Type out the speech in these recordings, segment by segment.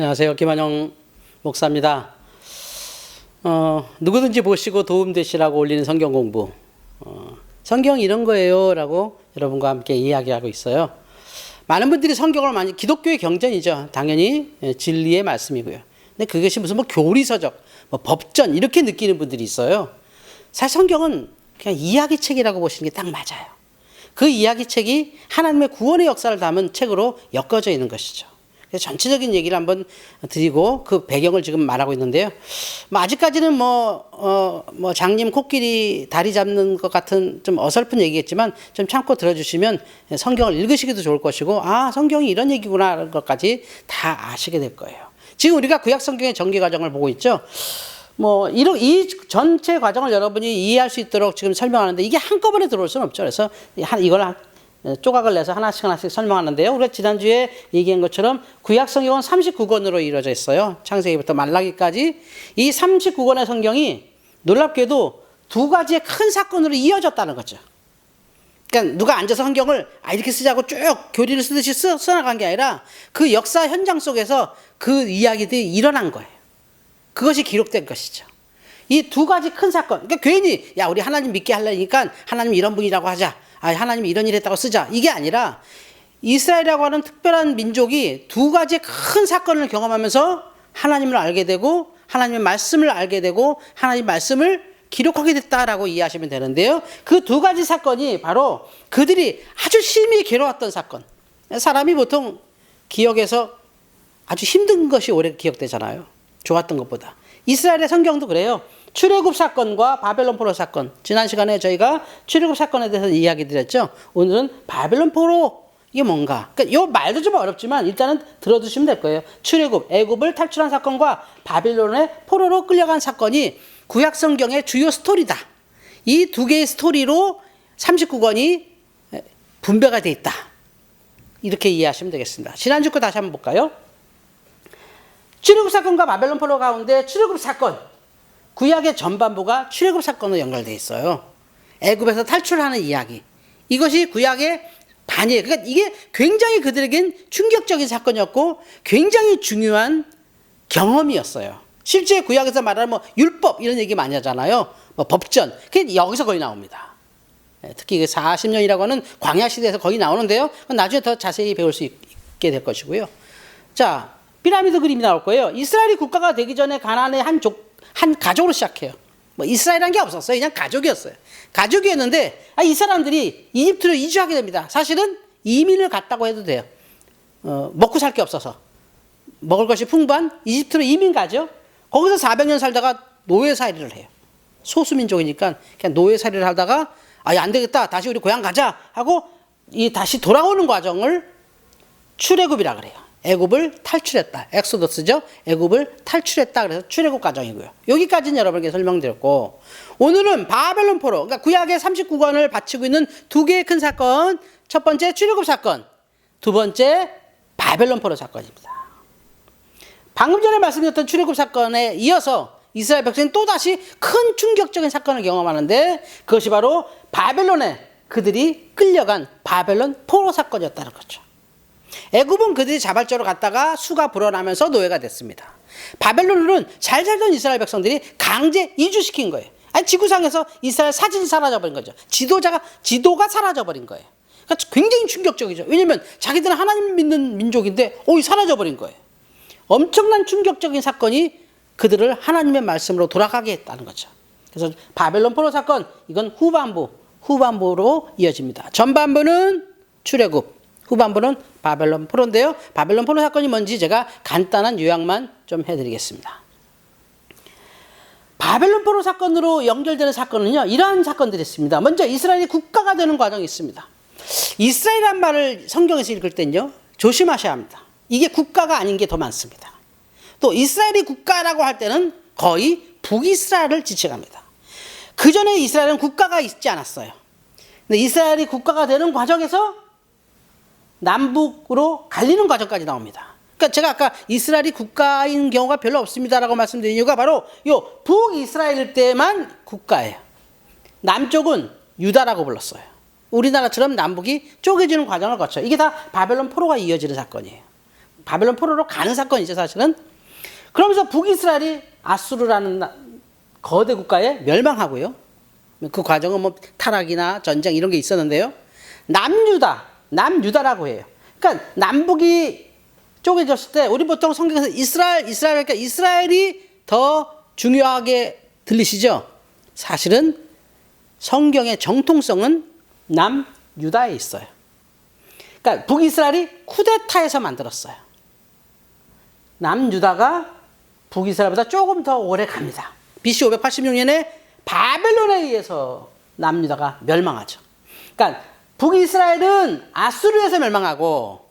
안녕하세요. 김한영 목사입니다. 누구든지 보시고 도움되시라고 올리는 성경 공부. 성경 이런 거예요 라고 여러분과 함께 이야기하고 있어요. 많은 분들이 성경을 많이, 기독교의 경전이죠. 당연히 진리의 말씀이고요. 근데 그것이 무슨 뭐 교리서적, 뭐 법전 이렇게 느끼는 분들이 있어요. 사실 성경은 그냥 이야기책이라고 보시는 게 딱 맞아요. 그 이야기책이 하나님의 구원의 역사를 담은 책으로 엮어져 있는 것이죠. 그래서 전체적인 얘기를 한번 드리고 그 배경을 지금 말하고 있는데요. 뭐 아직까지는 장님 코끼리 다리 잡는 것 같은 좀 어설픈 얘기겠지만 좀 참고 들어주시면 성경을 읽으시기도 좋을 것이고, 아, 성경이 이런 얘기구나 하는 것까지 다 아시게 될 거예요. 지금 우리가 구약 성경의 전개 과정을 보고 있죠. 이 전체 과정을 여러분이 이해할 수 있도록 지금 설명하는데 이게 한꺼번에 들어올 수는 없죠. 그래서 이걸 조각을 내서 하나씩 설명하는데요. 우리가 지난주에 얘기한 것처럼 구약 성경은 39권으로 이루어져 있어요. 창세기부터 말라기까지. 이 39권의 성경이 놀랍게도 두 가지의 큰 사건으로 이어졌다는 거죠. 그러니까 누가 앉아서 성경을 이렇게 쓰자고 쭉 교리를 쓰듯이 써나간 게 아니라 그 역사 현장 속에서 그 이야기들이 일어난 거예요. 그것이 기록된 것이죠. 이 두 가지 큰 사건. 그러니까 괜히 우리 하나님 믿게 하려니까 하나님 이런 분이라고 하자. 하나님이 이런 일 했다고 쓰자. 이게 아니라 이스라엘이라고 하는 특별한 민족이 두 가지의 큰 사건을 경험하면서 하나님을 알게 되고 하나님의 말씀을 알게 되고 하나님의 말씀을 기록하게 됐다라고 이해하시면 되는데요. 그 두 가지 사건이 바로 그들이 아주 심히 괴로웠던 사건. 사람이 보통 기억에서 아주 힘든 것이 오래 기억되잖아요. 좋았던 것보다. 이스라엘의 성경도 그래요. 출애굽 사건과 바벨론 포로 사건. 지난 시간에 저희가 출애굽 사건에 대해서 이야기 드렸죠. 오늘은 바벨론 포로, 이게 뭔가. 그러니까 이 말도 좀 어렵지만 일단은 들어두시면 될 거예요. 출애굽, 애굽을 탈출한 사건과 바벨론의 포로로 끌려간 사건이 구약 성경의 주요 스토리다. 이 두 개의 스토리로 39권이 분배가 돼 있다. 이렇게 이해하시면 되겠습니다. 지난주 거 다시 한번 볼까요? 출애굽 사건과 바벨론 포로 가운데 출애굽 사건, 구약의 전반부가 출애굽 사건으로 연결되어 있어요. 애굽에서 탈출하는 이야기. 이것이 구약의 반이에요. 그러니까 이게 굉장히 그들에겐 충격적인 사건이었고 굉장히 중요한 경험이었어요. 실제 구약에서 말하는 율법 이런 얘기 많이 하잖아요. 법전. 그게 여기서 거의 나옵니다. 특히 40년이라고 하는 광야 시대에서 거의 나오는데요. 나중에 더 자세히 배울 수 있게 될 것이고요. 자, 피라미드 그림이 나올 거예요. 이스라엘이 국가가 되기 전에 가나안의 한 가족으로 시작해요. 이스라엘이라는 게 없었어요. 그냥 가족이었어요. 가족이었는데 이 사람들이 이집트로 이주하게 됩니다. 사실은 이민을 갔다고 해도 돼요. 먹고 살 게 없어서. 먹을 것이 풍부한 이집트로 이민 가죠. 거기서 400년 살다가 노예살이를 해요. 소수민족이니까 그냥 노예살이를 하다가 안 되겠다. 다시 우리 고향 가자 하고 다시 돌아오는 과정을 출애굽이라 그래요. 애굽을 탈출했다. 엑소더스죠. 애굽을 탈출했다. 그래서 출애굽 과정이고요. 여기까지는 여러분에게 설명드렸고, 오늘은 바벨론 포로, 그러니까 구약의 39권을 바치고 있는 두 개의 큰 사건. 첫 번째 출애굽 사건, 두 번째 바벨론 포로 사건입니다. 방금 전에 말씀드렸던 출애굽 사건에 이어서 이스라엘 백성이 또다시 큰 충격적인 사건을 경험하는데, 그것이 바로 바벨론에 그들이 끌려간 바벨론 포로 사건이었다는 거죠. 애굽은 그들이 자발적으로 갔다가 수가 불어나면서 노예가 됐습니다. 바벨론은 잘 살던 이스라엘 백성들이 강제 이주시킨 거예요. 지구상에서 이스라엘 사진이 사라져버린 거죠. 지도가 사라져버린 거예요. 그러니까 굉장히 충격적이죠. 왜냐하면 자기들은 하나님 믿는 민족인데 사라져버린 거예요. 엄청난 충격적인 사건이 그들을 하나님의 말씀으로 돌아가게 했다는 거죠. 그래서 바벨론 포로 사건, 이건 후반부로 이어집니다. 전반부는 출애굽, 후반부는 바벨론 포로인데요. 바벨론 포로 사건이 뭔지 제가 간단한 요약만 좀 해드리겠습니다. 바벨론 포로 사건으로 연결되는 사건은요, 이러한 사건들이 있습니다. 먼저 이스라엘이 국가가 되는 과정이 있습니다. 이스라엘이라는 말을 성경에서 읽을 땐요, 조심하셔야 합니다. 이게 국가가 아닌 게 더 많습니다. 또 이스라엘이 국가라고 할 때는 거의 북이스라엘을 지칭합니다. 그 전에 이스라엘은 국가가 있지 않았어요. 근데 이스라엘이 국가가 되는 과정에서 남북으로 갈리는 과정까지 나옵니다. 그러니까 제가 아까 이스라엘이 국가인 경우가 별로 없습니다라고 말씀드린 이유가 바로 북이스라엘 때만 국가예요. 남쪽은 유다라고 불렀어요. 우리나라처럼 남북이 쪼개지는 과정을 거쳐요. 이게 다 바벨론 포로가 이어지는 사건이에요. 바벨론 포로로 가는 사건이죠, 사실은. 그러면서 북이스라엘이 아수르라는 거대 국가에 멸망하고요. 그 과정은 뭐 타락이나 전쟁 이런 게 있었는데요. 남유다라고 해요. 그러니까 남북이 쪼개졌을 때 우리 보통 성경에서 이스라엘 그러니까 이스라엘이 더 중요하게 들리시죠? 사실은 성경의 정통성은 남유다에 있어요. 그러니까 북이스라엘이 쿠데타에서 만들었어요. 남유다가 북이스라엘보다 조금 더 오래 갑니다. BC 586년에 바벨론에 의해서 남유다가 멸망하죠. 그러니까 북이스라엘은 아수르에서 멸망하고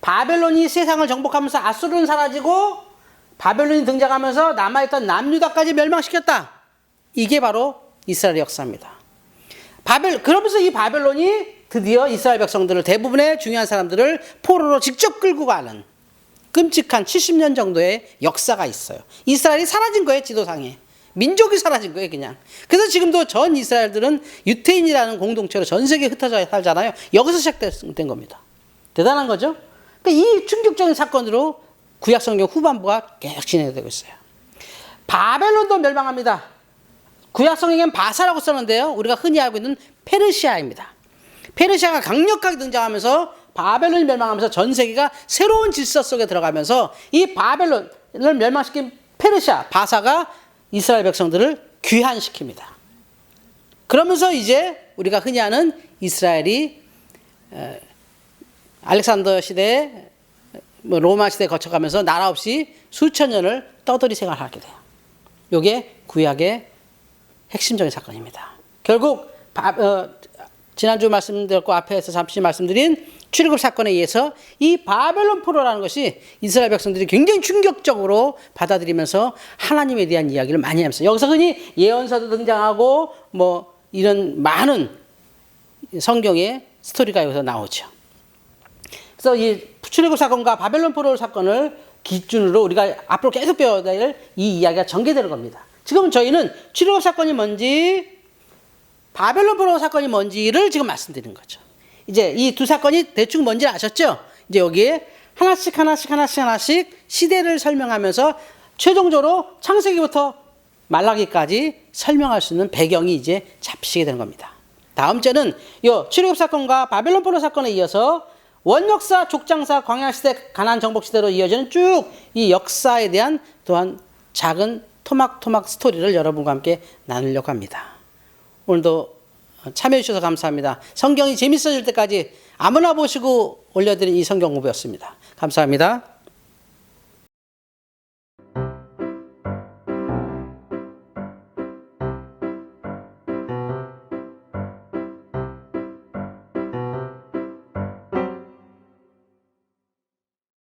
바벨론이 세상을 정복하면서 아수르는 사라지고 바벨론이 등장하면서 남아있던 남유다까지 멸망시켰다. 이게 바로 이스라엘의 역사입니다. 그러면서 이 바벨론이 드디어 이스라엘 백성들을 대부분의 중요한 사람들을 포로로 직접 끌고 가는 끔찍한 70년 정도의 역사가 있어요. 이스라엘이 사라진 거예요, 지도상에. 민족이 사라진 거예요, 그냥. 그래서 지금도 전 이스라엘들은 유태인이라는 공동체로 전 세계에 흩어져 살잖아요. 여기서 시작된 겁니다. 대단한 거죠? 그러니까 이 충격적인 사건으로 구약성경 후반부가 계속 진행되고 있어요. 바벨론도 멸망합니다. 구약성경엔 바사라고 썼는데요. 우리가 흔히 알고 있는 페르시아입니다. 페르시아가 강력하게 등장하면서 바벨론이 멸망하면서 전 세계가 새로운 질서 속에 들어가면서 이 바벨론을 멸망시킨 페르시아, 바사가 이스라엘 백성들을 귀환시킵니다. 그러면서 이제 우리가 흔히 아는 이스라엘이 알렉산더 시대, 로마 시대에 거쳐가면서 나라 없이 수천 년을 떠돌이 생활하게 돼요. 이게 구약의 핵심적인 사건입니다. 결국 지난주 말씀드렸고 앞에서 잠시 말씀드린 출애굽 사건에 의해서 이 바벨론 포로라는 것이 이스라엘 백성들이 굉장히 충격적으로 받아들이면서 하나님에 대한 이야기를 많이 하면서 여기서 흔히 예언서도 등장하고 뭐 이런 많은 성경의 스토리가 여기서 나오죠. 그래서 이 출애굽 사건과 바벨론 포로 사건을 기준으로 우리가 앞으로 계속 배워야 될 이 이야기가 전개되는 겁니다. 지금 저희는 출애굽 사건이 뭔지 바벨론 포로 사건이 뭔지를 지금 말씀드리는 거죠. 이제 이 두 사건이 대충 뭔지 아셨죠? 이제 여기에 하나씩 시대를 설명하면서 최종적으로 창세기부터 말라기까지 설명할 수 있는 배경이 이제 잡히게 되는 겁니다. 다음 주에는 이 출애굽 사건과 바벨론 포로 사건에 이어서 원역사, 족장사, 광야시대, 가나안 정복시대로 이어지는 쭉 이 역사에 대한 또한 작은 토막토막 스토리를 여러분과 함께 나누려고 합니다. 오늘도 참여해 주셔서 감사합니다. 성경이 재밌어질 때까지 아무나 보시고 올려드린 이 성경 공부였습니다. 감사합니다.